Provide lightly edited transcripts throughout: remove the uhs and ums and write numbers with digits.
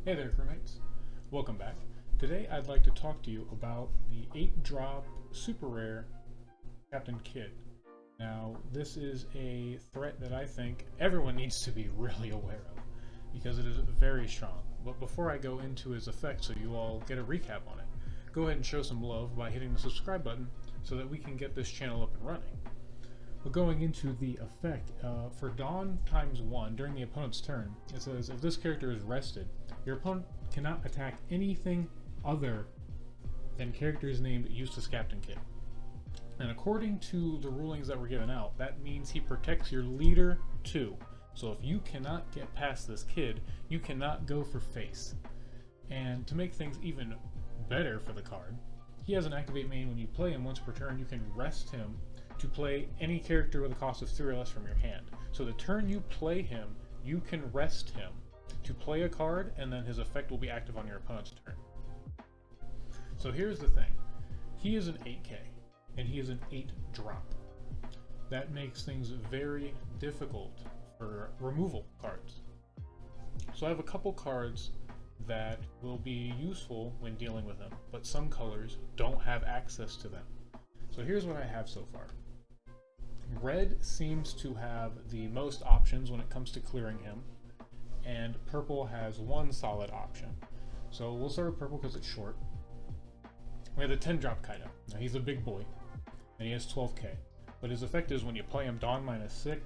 Hey there, crewmates. Welcome back. Today I'd like to talk to you about the 8-drop super rare Captain Kid. Now, this is a threat that I think everyone needs to be really aware of, because it is very strong. But before I go into his effect so you all get a recap on it, go ahead and show some love by hitting the subscribe button so that we can get this channel up and running. But going into the effect, for Dawn ×1 during the opponent's turn, it says if this character is rested, your opponent cannot attack anything other than characters named Eustace Captain Kid. And according to the rulings that were given out, that means he protects your leader too. So if you cannot get past this kid, you cannot go for face. And to make things even better for the card, he has an activate main. When you play him once per turn, you can rest him to play any character with a cost of 3 or less from your hand. So the turn you play him, you can rest him to play a card, and then his effect will be active on your opponent's turn. So here's the thing. He is an 8k, and he is an 8-drop. That makes things very difficult for removal cards. So I have a couple cards that will be useful when dealing with him, but some colors don't have access to them. So here's what I have so far. Red seems to have the most options when it comes to clearing him, and purple has one solid option. So we'll start with purple because it's short. We have the 10-drop Kaido. Now he's a big boy, and he has 12k. But his effect is when you play him Dawn -6,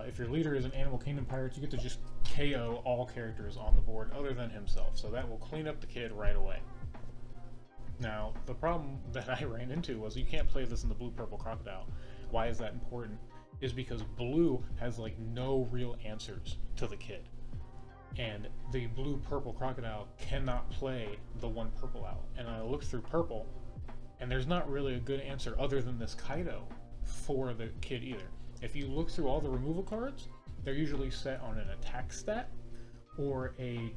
if your leader is an Animal Kingdom pirate, you get to just KO all characters on the board other than himself. So that will clean up the kid right away. Now, the problem that I ran into was you can't play this in the blue-purple crocodile. Why is that important? Is because blue has like no real answers to the kid. And the blue-purple crocodile cannot play the one purple owl. And I looked through purple, and there's not really a good answer other than this Kaido for the kid either. If you look through all the removal cards, they're usually set on an attack stat or a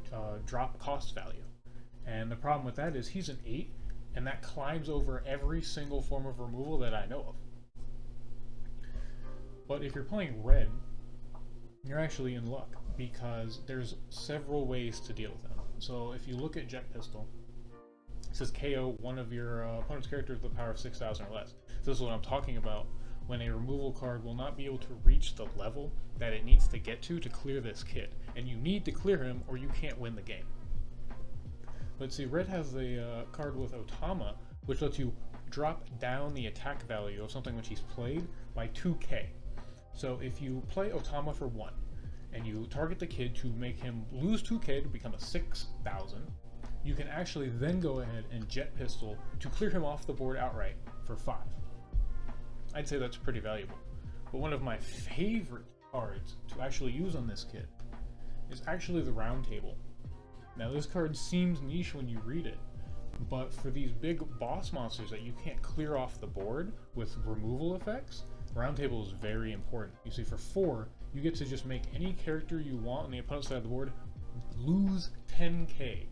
drop cost value. And the problem with that is he's an 8, and that climbs over every single form of removal that I know of. But if you're playing red, you're actually in luck, because there's several ways to deal with them. So if you look at Jet Pistol, it says KO one of your opponent's characters with a power of 6,000 or less. So this is what I'm talking about, when a removal card will not be able to reach the level that it needs to get to clear this kid. And you need to clear him or you can't win the game. But see, red has a card with Otama, which lets you drop down the attack value of something which he's played by 2k. So if you play Otama for 1, and you target the kid to make him lose 2k to become a 6,000, you can actually then go ahead and Jet Pistol to clear him off the board outright for 5. I'd say that's pretty valuable. But one of my favorite cards to actually use on this kid is actually the Round Table. Now this card seems niche when you read it, but for these big boss monsters that you can't clear off the board with removal effects, Round Table is very important. You see, for 4, you get to just make any character you want on the opponent's side of the board lose 10k.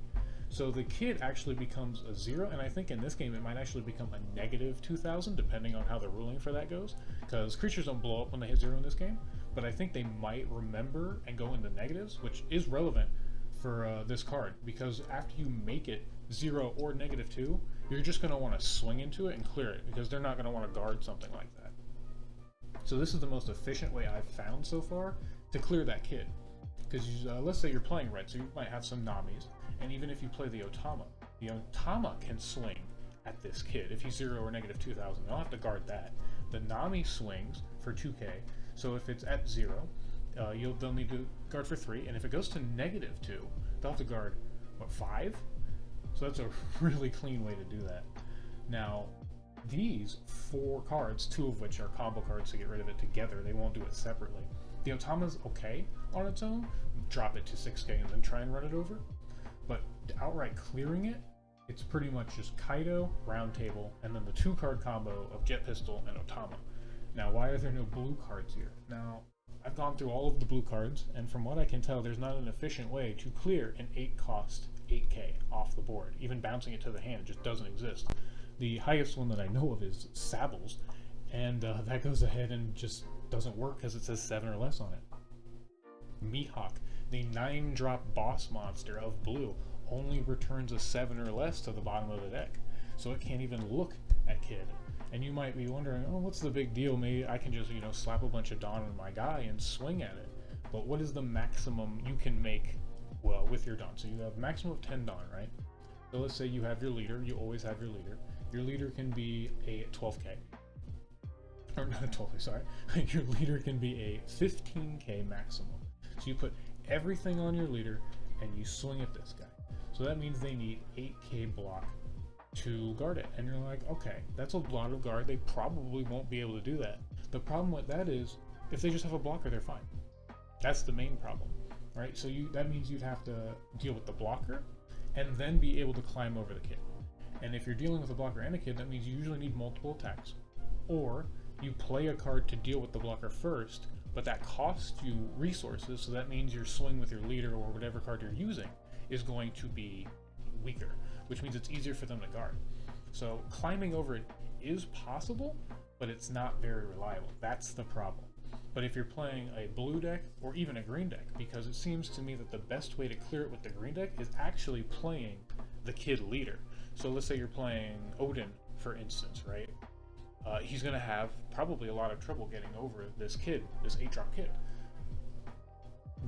So the kid actually becomes a 0, and I think in this game it might actually become a negative 2,000, depending on how the ruling for that goes, because creatures don't blow up when they hit 0 in this game, but I think they might remember and go into negatives, which is relevant for this card, because after you make it 0 or -2, you're just going to want to swing into it and clear it, because they're not going to want to guard something like that. So this is the most efficient way I've found so far to clear that kid. Because let's say you're playing red, so you might have some Namis, and even if you play the Otama can swing at this kid. If he's 0 or -2,000, they'll have to guard that. The Nami swings for 2k, so if it's at 0, they'll need to guard for 3, and if it goes to -2, they'll have to guard, what, 5? So that's a really clean way to do that. Now, these 4 cards, 2 of which are combo cards to get rid of it together, they won't do it separately. The Otama's okay on its own, drop it to 6k and then try and run it over, but outright clearing it, it's pretty much just Kaido, Round Table, and then the 2-card combo of Jet Pistol and Otama. Now, why are there no blue cards here? Now, I've gone through all of the blue cards, and from what I can tell, there's not an efficient way to clear an 8-cost 8k off the board. Even bouncing it to the hand, it just doesn't exist. The highest one that I know of is Sables, and that goes ahead and just doesn't work because it says 7 or less on it. Mihawk The 9-drop boss monster of blue only returns a 7 or less to the bottom of the deck, so it can't even look at Kid. And you might be wondering, oh, what's the big deal? Maybe I can just, slap a bunch of Dawn on my guy and swing at it. But what is the maximum you can make, well, with your Dawn? So you have maximum of 10 Dawn, right? So let's say you have your leader. You always have your leader. Your leader can be a 12k. Or not a 12k, sorry. Your leader can be a 15k maximum. So you put everything on your leader and you swing at this guy. So that means they need 8k block to guard it. And you're like, okay, that's a lot of guard. They probably won't be able to do that. The problem with that is, if they just have a blocker, they're fine. That's the main problem, right? So that means you'd have to deal with the blocker and then be able to climb over the kid. And if you're dealing with a blocker and a kid, that means you usually need multiple attacks. Or you play a card to deal with the blocker first, but that costs you resources, so that means your swing with your leader or whatever card you're using is going to be weaker, which means it's easier for them to guard. So climbing over it is possible, but it's not very reliable. That's the problem. But if you're playing a blue deck or even a green deck, because it seems to me that the best way to clear it with the green deck is actually playing the kid leader. So let's say you're playing Odin, for instance, right? He's going to have probably a lot of trouble getting over this kid, this 8-drop kid.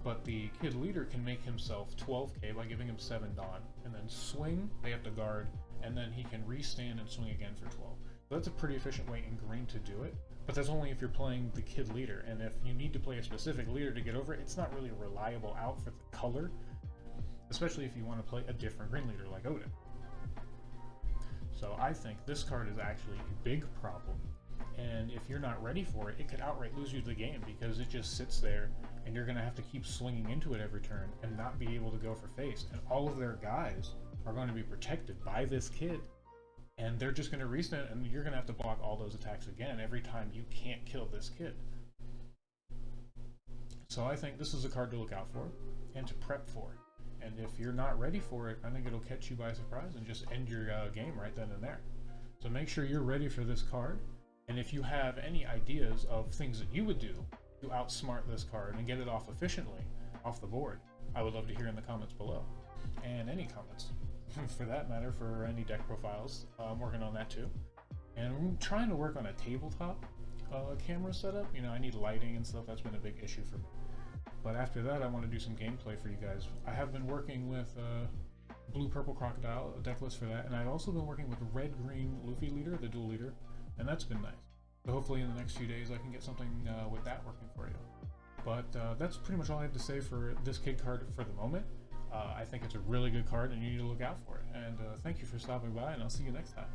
But the kid leader can make himself 12k by giving him 7 Dawn, and then swing, they have to guard, and then he can restand and swing again for 12. So that's a pretty efficient way in green to do it, but that's only if you're playing the kid leader, and if you need to play a specific leader to get over it, it's not really a reliable out for the color, especially if you want to play a different green leader like Odin. So I think this card is actually a big problem, and if you're not ready for it, it could outright lose you the game because it just sits there and you're going to have to keep swinging into it every turn and not be able to go for face, and all of their guys are going to be protected by this kid, and they're just going to restand, and you're going to have to block all those attacks again every time you can't kill this kid. So I think this is a card to look out for and to prep for. And if you're not ready for it, I think it'll catch you by surprise and just end your game right then and there. So make sure you're ready for this card, and if you have any ideas of things that you would do to outsmart this card and get it off efficiently off the board, I would love to hear in the comments below. And any comments, for that matter, for any deck profiles. I'm working on that too. And I'm trying to work on a tabletop camera setup. I need lighting and stuff. That's been a big issue for me. But after that, I want to do some gameplay for you guys. I have been working with Blue-Purple Crocodile, a deck list for that, and I've also been working with Red-Green Luffy Leader, the dual leader, and that's been nice. So hopefully in the next few days I can get something with that working for you. But that's pretty much all I have to say for this kid card for the moment. I think it's a really good card and you need to look out for it. And thank you for stopping by, and I'll see you next time.